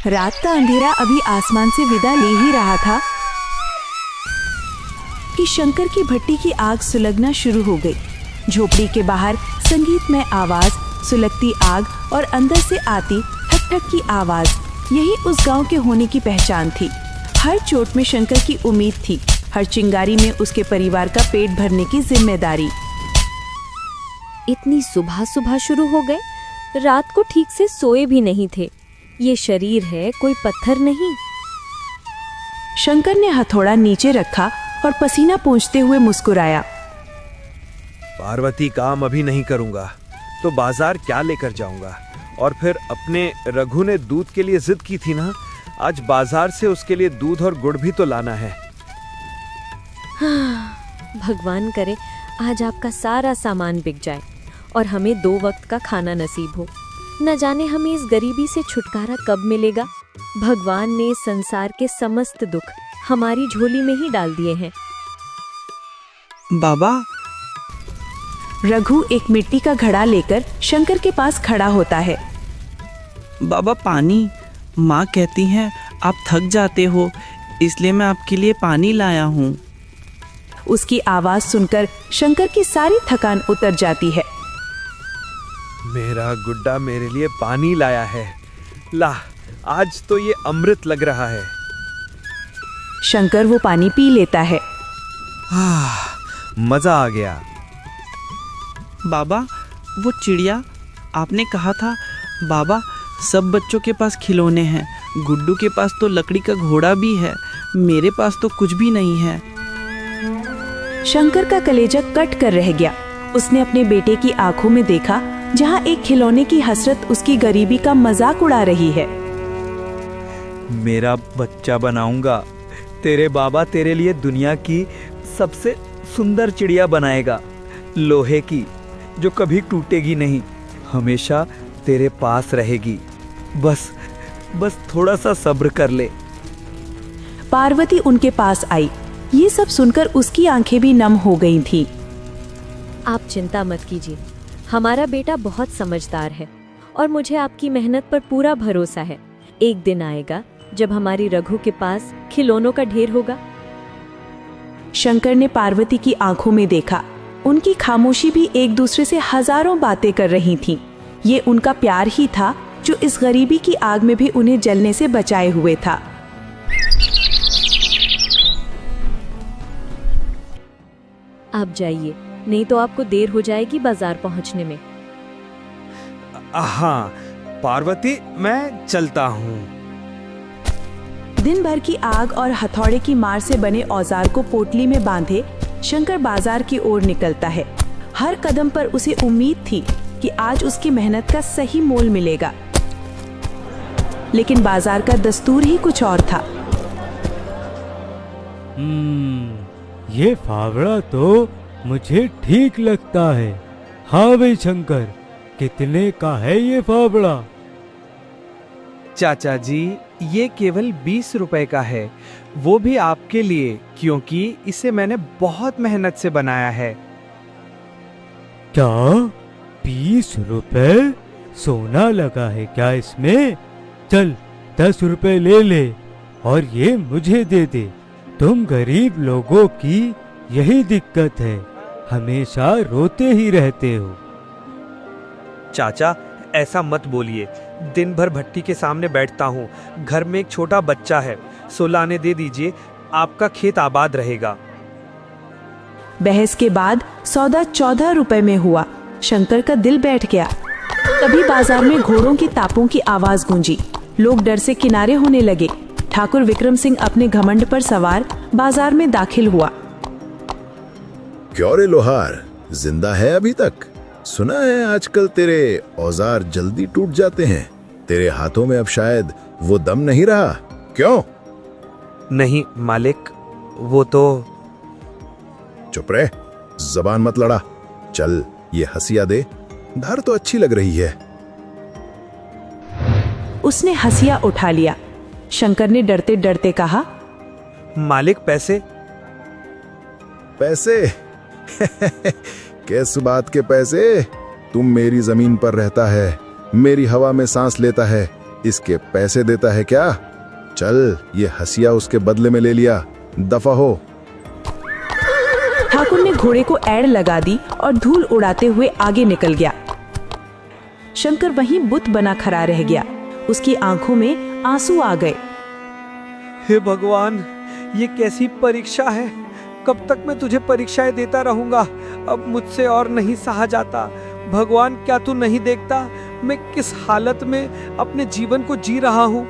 रात का अंधेरा अभी आसमान से विदा ले ही रहा था कि शंकर की भट्टी की आग सुलगना शुरू हो गई। झोपड़ी के बाहर संगीतमय आवाज, सुलगती आग और अंदर से आती ठक ठक की आवाज, यही उस गांव के होने की पहचान थी। हर चोट में शंकर की उम्मीद थी, हर चिंगारी में उसके परिवार का पेट भरने की जिम्मेदारी। इतनी सुबह सुबह शुरू हो गए, रात को ठीक से सोए भी नहीं थे। ये शरीर है, कोई पत्थर नहीं। शंकर ने हथौड़ा नीचे रखा और पसीना पोंछते हुए मुस्कुराया। पार्वती, काम अभी नहीं करूंगा तो बाजार क्या लेकर जाऊंगा? और फिर अपने रघु ने दूध के लिए जिद की थी ना, आज बाजार से उसके लिए दूध और गुड़ भी तो लाना है। भगवान करे आज आपका सारा सामान बिक जाए और हमें 2 वक्त का खाना नसीब हो। न जाने हमें इस गरीबी से छुटकारा कब मिलेगा। भगवान ने इस संसार के समस्त दुख हमारी झोली में ही डाल दिए हैं। बाबा। रघु एक मिट्टी का घड़ा लेकर शंकर के पास खड़ा होता है। बाबा पानी। माँ कहती हैं आप थक जाते हो, इसलिए मैं आपके लिए पानी लाया हूँ। उसकी आवाज सुनकर शंकर की सारी थकान उतर जाती है। मेरा गुड्डा मेरे लिए पानी लाया है। ला, आज तो ये अमृत लग रहा है। शंकर वो पानी पी लेता है। मजा आ गया। बाबा, वो चिड़िया आपने कहा था, बाबा सब बच्चों के पास खिलौने हैं, गुड्डू के पास तो लकड़ी का घोड़ा भी है, मेरे पास तो कुछ भी नहीं है। शंकर का कलेजा कट कर रह गया। उसने अपने बेटे की आंखों में देखा, जहां एक खिलौने की हसरत उसकी गरीबी का मजाक उड़ा रही है। मेरा बच्चा बनाऊंगा, तेरे बाबा तेरे लिए दुनिया की सबसे सुंदर चिड़िया बनाएगा, लोहे की, जो कभी टूटेगी नहीं, हमेशा तेरे पास रहेगी। बस थोड़ा सा सब्र कर ले। पार्वती उनके पास आई। ये सब सुनकर उसकी आंखें भी नम हो गई थीं। आप चिंता मत कीजिए, हमारा बेटा बहुत समझदार है और मुझे आपकी मेहनत पर पूरा भरोसा है। एक दिन आएगा जब हमारी रघु के पास खिलौनों का ढेर होगा। शंकर ने पार्वती की आंखों में देखा। उनकी खामोशी भी एक दूसरे से हजारों बातें कर रही थीं। ये उनका प्यार ही था जो इस गरीबी की आग में भी उन्हें जलने से बचाए हुए था। आप जाइए, नहीं तो आपको देर हो जाएगी बाजार पहुंचने में। हाँ पार्वती, मैं चलता हूँ। दिन भर की आग और हथौड़े की मार से बने औजार को पोटली में बांधे शंकर बाजार की ओर निकलता है। हर कदम पर उसे उम्मीद थी कि आज उसकी मेहनत का सही मोल मिलेगा, लेकिन बाजार का दस्तूर ही कुछ और था। ये फावड़ा तो मुझे ठीक लगता है। हाँ भाई शंकर, कितने का है ये फावड़ा? चाचा जी, ये केवल 20 रुपए का है, वो भी आपके लिए, क्योंकि इसे मैंने बहुत मेहनत से बनाया है। क्या 20 रुपए? सोना लगा है क्या इसमें? चल 10 रुपए ले ले और ये मुझे दे दे। तुम गरीब लोगों की यही दिक्कत है, हमेशा रोते ही रहते हो। चाचा, ऐसा मत बोलिए। दिन भर भट्टी के सामने बैठता हूँ, घर में एक छोटा बच्चा है, सो लाने दे दीजिए, आपका खेत आबाद रहेगा। बहस के बाद सौदा 14 रुपए में हुआ। शंकर का दिल बैठ गया। तभी बाजार में घोड़ों की तापों की आवाज गूंजी। लोग डर से किनारे होने लगे। ठाकुर विक्रम सिंह अपने घमंड पर सवार बाजार में दाखिल हुआ। क्यों रे लोहार, जिंदा है अभी तक? सुना है आजकल तेरे औजार जल्दी टूट जाते हैं। तेरे हाथों में अब शायद वो दम नहीं रहा, क्यों? नहीं मालिक, वो तो। चुप रहे, जबान मत लड़ा। चल ये हसिया दे, धार तो अच्छी लग रही है। उसने हसिया उठा लिया। शंकर ने डरते डरते कहा, मालिक पैसे? पैसे? किस बात के पैसे? तुम मेरी जमीन पर रहता है, मेरी हवा में सांस लेता है, इसके पैसे देता है क्या? चल, ये हसिया उसके बदले में ले लिया, दफा हो। ठाकुर ने घोड़े को एड़ लगा दी और धूल उड़ाते हुए आगे निकल गया। शंकर वहीं बुत बना खड़ा रह गया। उसकी आंखों में आंसू आ गए। हे भगवान, ये कैसी परीक्षा है? कब तक मैं तुझे परीक्षाएं देता रहूंगा? अब मुझसे और नहीं सहा जाता। भगवान, क्या तू नहीं देखता मैं किस हालत में अपने जीवन को जी रहा हूं?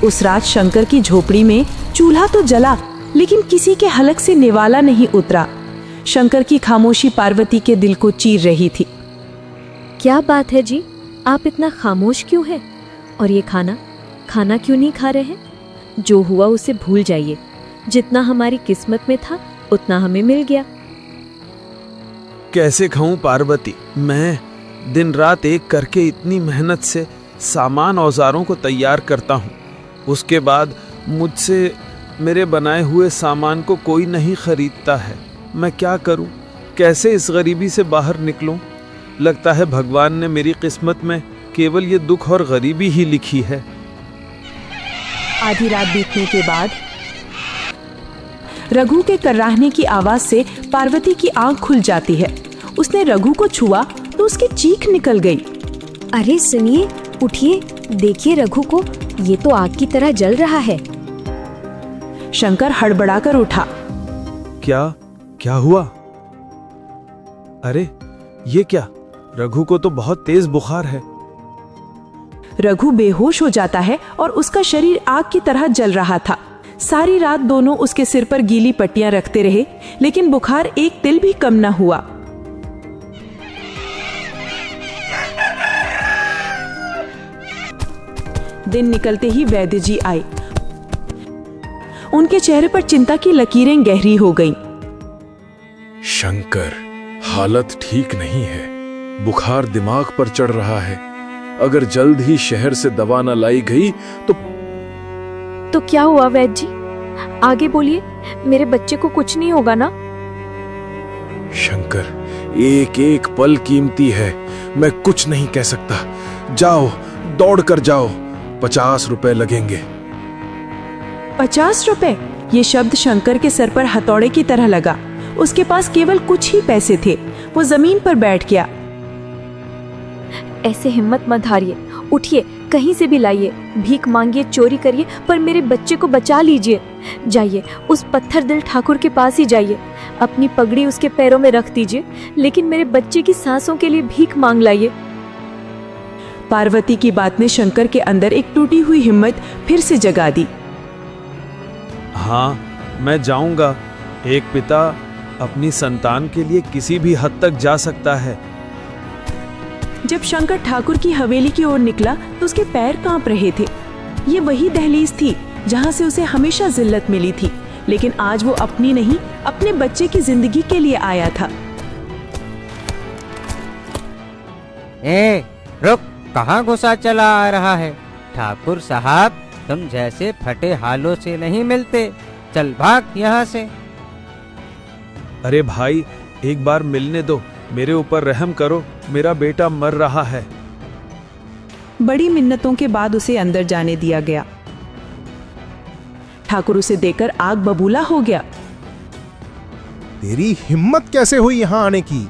उस रात शंकर की झोपड़ी में चूल्हा तो जला, लेकिन किसी के हलक से निवाला नहीं उतरा। शंकर की खामोशी पार्वती के दिल को चीर रही थी। क्या बात है जी, आप इतना खामोश क्यों हैं? और ये खाना क्यों नहीं खा रहे हैं? जो हुआ उसे भूल जाइए। जितना हमारी किस्मत में था उतना हमें मिल गया। कैसे खाऊं पार्वती? मैं दिन रात एक करके इतनी मेहनत से सामान औजारों को तैयार करता हूँ, उसके बाद मुझसे मेरे बनाए हुए सामान को कोई नहीं खरीदता है। मैं क्या करूं? कैसे इस गरीबी से बाहर निकलूं? लगता है भगवान ने मेरी किस्मत में केवल ये दुख और गरीबी ही लिखी है। आधी रात बीतने के बाद रघु के कर्राहने की आवाज से पार्वती की आंख खुल जाती है। उसने रघु को छुआ तो उसकी चीख निकल गई। अरे सुनिए, उठिए, देखिए रघु को, ये तो आग की तरह जल रहा है। शंकर हड़बड़ाकर उठा। क्या हुआ? अरे ये क्या? रघु को तो बहुत तेज बुखार है। रघु बेहोश हो जाता है और उसका शरीर आग की तरह जल रहा था। सारी रात दोनों उसके सिर पर गीली पट्टियां रखते रहे, लेकिन बुखार एक तिल भी कम न हुआ। दिन निकलते ही वैद्य जी आए। उनके चेहरे पर चिंता की लकीरें गहरी हो गईं। शंकर, हालत ठीक नहीं है। बुखार दिमाग पर चढ़ रहा है। अगर जल्द ही शहर से दवा न लाई गई तो क्या हुआ वैद्य जी? आगे बोलिए, मेरे बच्चे को कुछ नहीं होगा ना? शंकर, एक एक पल कीमती है। मैं कुछ नहीं कह सकता। जाओ, दौड़ कर जाओ। 50 रुपए लगेंगे। 50 रुपए? ये शब्द शंकर के सर पर हथौड़े की तरह लगा। उसके पास केवल कुछ ही पैसे थे। वो जमीन पर बैठ गया। ऐसे हिम्मत मत हारिए, उठिए, कहीं से भी लाइए, भीख मांगिए, चोरी करिए, पर मेरे बच्चे को बचा लीजिए। जाइए, उस पत्थर दिल ठाकुर के पास ही जाइए, अपनी पगड़ी उसके पैरों में रख दीजिए, लेकिन मेरे बच्चे की सांसों के लिए भीख मांग लाइए। पार्वती की बात ने शंकर के अंदर एक टूटी हुई हिम्मत फिर से जगा दी। हाँ, मैं जाऊंगा। एक पिता अपनी संतान के लिए किसी भी हद तक जा सकता है। जब शंकर ठाकुर की हवेली की ओर निकला तो उसके पैर कांप रहे थे। ये वही दहलीज थी जहां से उसे हमेशा जिल्लत मिली थी, लेकिन आज वो अपनी नहीं, अपने बच्चे की जिंदगी के लिए आया था। रुक, कहाँ गुस्सा चला आ रहा है? ठाकुर साहब, तुम जैसे फटे हालों से नहीं मिलते। चल भाग यहाँ से। अरे भाई, एक बार मिलने दो, मेरे ऊपर रहम करो, मेरा बेटा मर रहा है। बड़ी मिन्नतों के बाद उसे अंदर जाने दिया गया। ठाकुर उसे देखकर आग बबूला हो गया। तेरी हिम्मत कैसे हुई यहाँ आने की?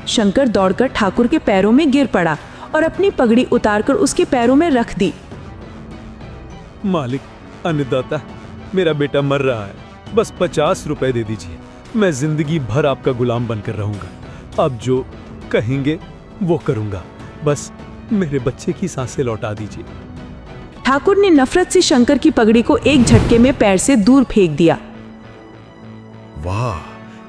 शंकर दौड़कर ठाकुर के पैरों में गिर पड़ा और अपनी पगड़ी उतारकर उसके पैरों में रख दी। मालिक, अन्नदाता, मेरा बेटा मर रहा है, बस 50 रुपए दे दीजिए। मैं जिंदगी भर आपका गुलाम बनकर रहूंगा। अब जो कहेंगे वो करूंगा, बस मेरे बच्चे की सांसें लौटा दीजिए। ठाकुर ने नफरत से शंकर की पगड़ी को एक झटके में पैर से दूर फेंक दिया। वाह,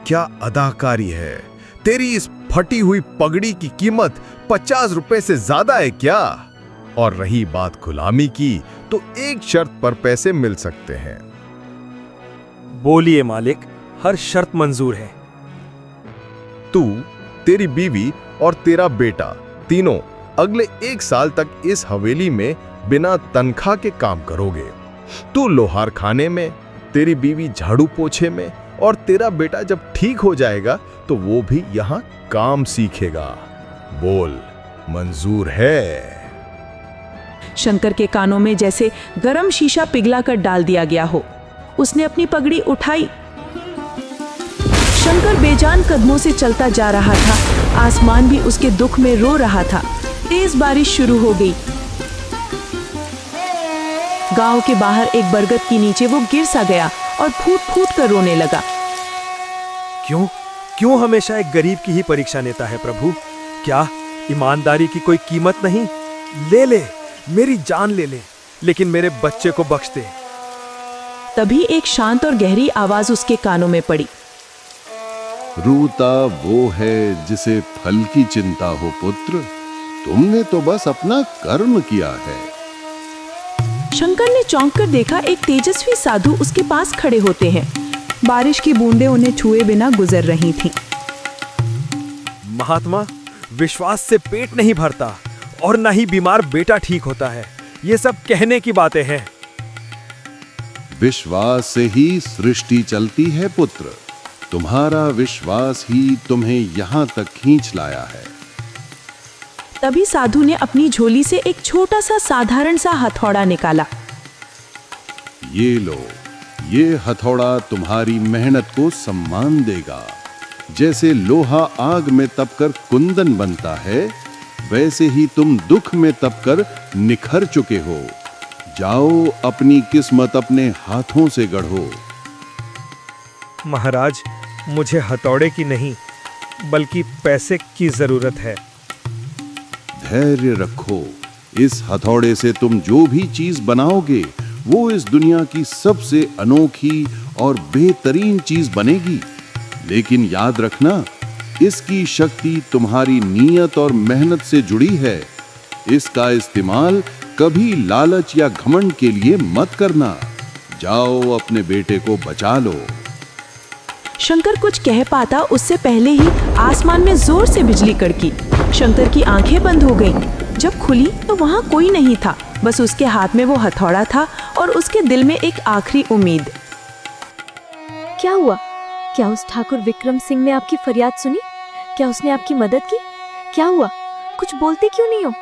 क्या अदाकारी है। तेरी इस फटी हुई पगड़ी की कीमत 50 रुपए से ज्यादा है क्या? और रही बात गुलामी की, तो एक शर्त पर पैसे मिल सकते हैं। बोलिए मालिक, हर शर्त मंजूर है। तू, तेरी बीवी और तेरा बेटा तीनों अगले 1 साल तक इस हवेली में बिना तनख्वाह के काम करोगे। तू लोहार खाने में, तेरी बीवी झाड़ू पोछे में और तेरा बेटा जब ठीक हो जाएगा तो वो भी यहाँ काम सीखेगा। बोल, मंजूर है? शंकर के कानों में जैसे गरम शीशा पिघला कर डाल दिया गया हो। उसने अपनी पगड़ी उठाई। शंकर बेजान कदमों से चलता जा रहा था। आसमान भी उसके दुख में रो रहा था। तेज बारिश शुरू हो गई। गांव के बाहर एक बरगद के नीचे वो गिर सा गया और फूट फूट कर रोने लगा। क्यों हमेशा एक गरीब की ही परीक्षा लेता है प्रभु? क्या ईमानदारी की कोई कीमत नहीं? ले मेरी जान ले, लेकिन मेरे बच्चे को बख्श दे। तभी एक शांत और गहरी आवाज उसके कानों में पड़ी। रूता वो है जिसे फल की चिंता हो पुत्र, तुमने तो बस अपना कर्म किया है। शंकर ने चौंक कर देखा, एक तेजस्वी साधु उसके पास खड़े होते हैं। बारिश की बूंदें उन्हें छुए बिना गुजर रही थीं। महात्मा, विश्वास से पेट नहीं भरता और न ही बीमार बेटा ठीक होता है। ये सब कहने की बातें हैं। विश्वास से ही सृष्टि चलती है पुत्र। तुम्हारा विश्वास ही तुम्हें यहाँ तक खींच लाया है। तभी साधु ने अपनी झोली से एक छोटा सा साधारण सा हथौड़ा निकाला। ये लो, ये हथौड़ा तुम्हारी मेहनत को सम्मान देगा। जैसे लोहा आग में तपकर कुंदन बनता है, वैसे ही तुम दुख में तपकर निखर चुके हो। जाओ, अपनी किस्मत अपने हाथों से गढ़ो। महाराज, मुझे हथौड़े की नहीं बल्कि पैसे की जरूरत है। धैर्य रखो। इस हथौड़े से तुम जो भी चीज बनाओगे वो इस दुनिया की सबसे अनोखी और बेहतरीन चीज बनेगी। लेकिन याद रखना, इसकी शक्ति तुम्हारी नीयत और मेहनत से जुड़ी है। इसका इस्तेमाल कभी लालच या घमंड के लिए मत करना। जाओ, अपने बेटे को बचा लो। शंकर कुछ कह पाता उससे पहले ही आसमान में जोर से बिजली कड़की। शंकर की आंखें बंद हो गईं। जब खुली तो वहां कोई नहीं था, बस उसके हाथ में वो हथौड़ा था और उसके दिल में एक आखिरी उम्मीद। क्या हुआ? क्या उस ठाकुर विक्रम सिंह ने आपकी फरियाद सुनी? क्या उसने आपकी मदद की? क्या हुआ? कुछ बोलते क्यों नहीं हो?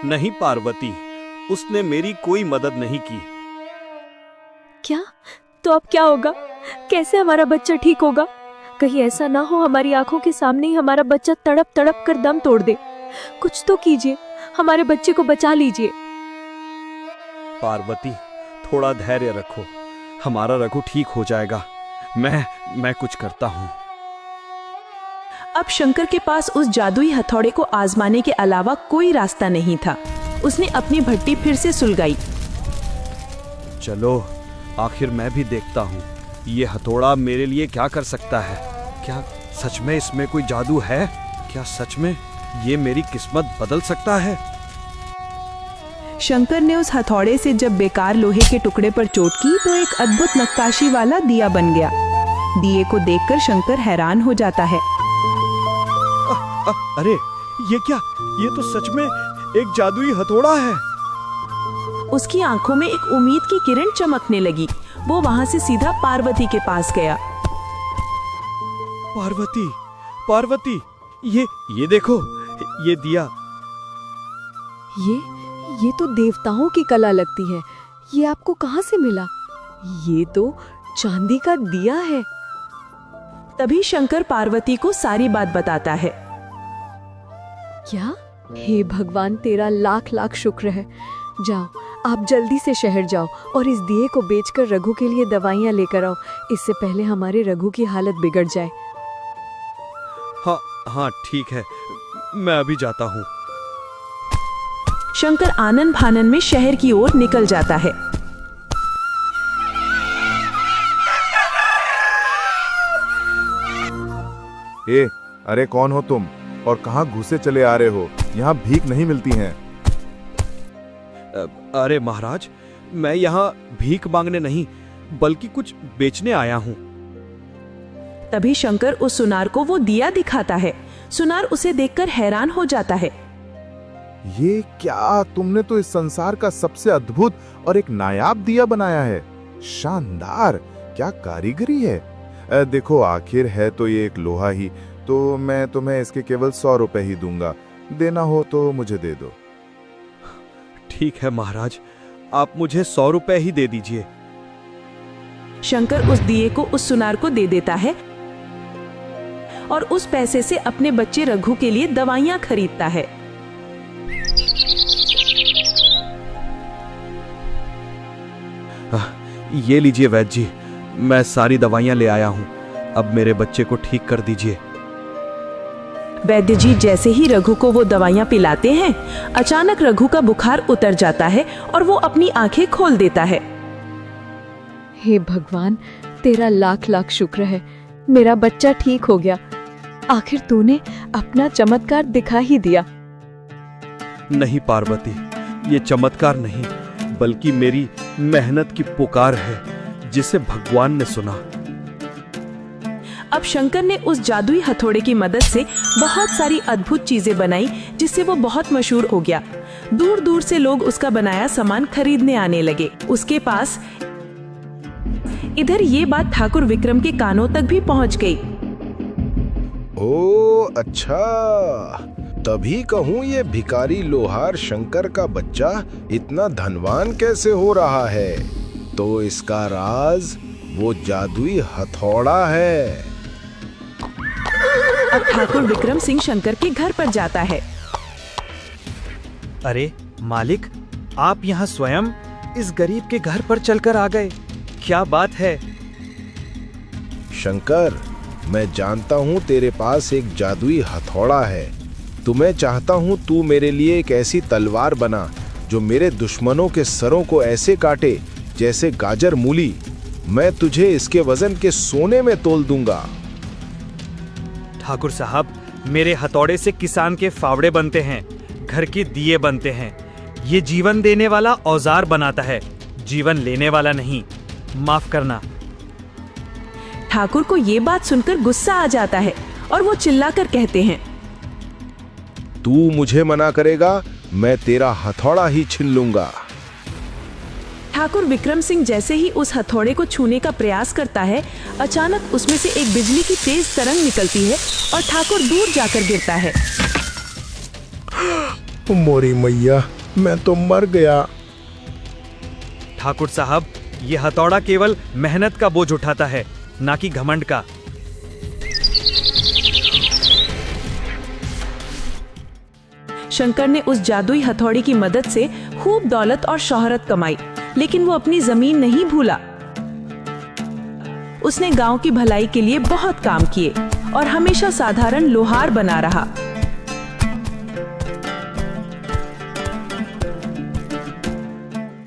नहीं पार्वती, उसने मेरी कोई मदद नहीं की। क्या? तो अब क्या होगा? कैसे हमारा बच्चा ठीक होगा? कहीं ऐसा ना हो हमारी आंखों के सामने ही हमारा बच्चा तड़प तड़प कर दम तोड़ दे। कुछ तो कीजिए, हमारे बच्चे को बचा लीजिए। पार्वती, थोड़ा धैर्य रखो। हमारा रघु ठीक हो जाएगा। मैं कुछ करता हूँ। अब शंकर के पास उस जादुई हथौड़े को आजमाने के अलावा कोई रास्ता नहीं था। उसने अपनी भट्टी फिर से सुलगाई। चलो, आखिर मैं भी देखता हूँ ये हथौड़ा मेरे लिए क्या कर सकता है। क्या सच में इसमें कोई जादू है? क्या सच में ये मेरी किस्मत बदल सकता है? शंकर ने उस हथौड़े से जब बेकार लोहे के टुकड़े पर चोट की तो एक अद्भुत नक्काशी वाला दिया बन गया। दिए को देखकर शंकर हैरान हो जाता है। अरे ये क्या? ये तो सच में एक जादुई हथौड़ा है। उसकी आंखों में एक उम्मीद की किरण चमकने लगी। वो वहां से सीधा पार्वती के पास गया। पार्वती, ये देखो, ये दिया। ये तो देवताओं की कला लगती है। ये आपको कहाँ से मिला? ये तो चांदी का दिया है। तभी शंकर पार्वती को सारी बात बताता है। क्या? हे भगवान, तेरा लाख लाख शुक्र है। जाओ, आप जल्दी से शहर जाओ और इस दिए को बेचकर रघु के लिए दवाइयाँ लेकर आओ। इससे पहले हमारे रघु की हालत बिगड़ जाए। हाँ ठीक है, मैं अभी जाता हूँ। शंकर आनन फानन में शहर की ओर निकल जाता है। अरे कौन हो तुम और कहाँ घुसे चले आ रहे हो? यहाँ भीख नहीं मिलती हैं। अरे महाराज, मैं यहाँ भीख मांगने नहीं बल्कि कुछ बेचने आया हूँ। तभी शंकर उस सुनार को वो दिया दिखाता है। सुनार उसे देखकर हैरान हो जाता है। ये क्या? तुमने तो इस संसार का सबसे अद्भुत और एक नायाब दिया बनाया है। शानदार! क्या कारीगरी है। देखो आखिर है तो ये एक लोहा ही, तो मैं तुम्हें इसके केवल 100 रुपए ही दूंगा। देना हो तो मुझे दे दो। ठीक है महाराज, आप मुझे 100 रुपए ही दे दीजिए। शंकर उस दिए को उस सुनार को दे देता है और उस पैसे से अपने बच्चे रघु के लिए दवाइयां खरीदता है। ये लीजिए वैद्य जी, मैं सारी दवाइयां ले आया हूं। अब मेरे बच्चे को ठीक कर दीजिए। वैद्य जी जैसे ही रघु को वो दवाइयां पिलाते हैं, अचानक रघु का बुखार उतर जाता है और वो अपनी आंखें खोल देता है। हे भगवान, तेरा लाख लाख शुक्र है, मेरा बच्चा ठीक हो गया। आखिर तूने अपना चमत्कार दिखा ही दिया। नहीं पार्वती, ये चमत्कार नहीं बल्कि मेरी मेहनत की पुकार है जिसे भगवान ने सुना। अब शंकर ने उस जादुई हथौड़े की मदद से बहुत सारी अद्भुत चीजें बनाई, जिससे वो बहुत मशहूर हो गया। दूर दूर से लोग उसका बनाया सामान खरीदने आने लगे उसके पास। इधर ये बात ठाकुर विक्रम के कानों तक भी पहुंच गई। ओ अच्छा, तभी कहूँ ये भिखारी लोहार शंकर का बच्चा इतना धनवान कैसे हो रहा है। तो इसका राज वो जादुई हथौड़ा है। अब ठाकुर विक्रम सिंह शंकर के घर पर जाता है। अरे मालिक, आप यहाँ स्वयं इस गरीब के घर पर चलकर आ गए, क्या बात है? शंकर, मैं जानता हूँ तेरे पास एक जादुई हथौड़ा है। तो मैं चाहता हूँ तू मेरे लिए एक ऐसी तलवार बना जो मेरे दुश्मनों के सरों को ऐसे काटे जैसे गाजर मूली। मैं तुझे इसके वजन के सोने में तोल दूंगा। ठाकुर साहब, मेरे हथौड़े से किसान के फावड़े बनते हैं, घर के दिए बनते हैं। ये जीवन देने वाला औजार बनाता है, जीवन लेने वाला नहीं। माफ करना। ठाकुर को ये बात सुनकर गुस्सा आ जाता है और वो चिल्लाकर कहते हैं, तू मुझे मना करेगा, मैं तेरा हथौड़ा ही छीन लूंगा। ठाकुर विक्रम सिंह जैसे ही उस हथौड़े को छूने का प्रयास करता है, अचानक उसमें से एक बिजली की तेज तरंग निकलती है और ठाकुर दूर जाकर गिरता है। मोरी मैया, मैं तो मर गया। ठाकुर साहब, ये हथौड़ा केवल मेहनत का बोझ उठाता है, ना कि घमंड का। शंकर ने उस जादुई हथौड़ी की मदद से खूब दौलत और शोहरत कमाई, लेकिन वो अपनी जमीन नहीं भूला। उसने गांव की भलाई के लिए बहुत काम किए और हमेशा साधारण लोहार बना रहा।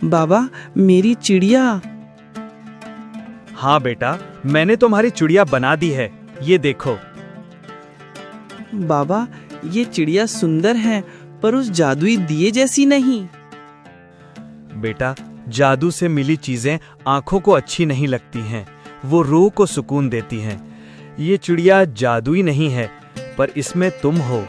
बाबा, मेरी चिड़िया। हाँ बेटा, मैंने तुम्हारी चिड़िया बना दी है, ये देखो। बाबा, ये चिड़िया सुंदर है पर उस जादुई दिए जैसी नहीं। बेटा, जादू से मिली चीजें आंखों को अच्छी नहीं लगती हैं, वो रूह को सुकून देती हैं। ये चिड़िया जादुई नहीं है, पर इसमें तुम हो।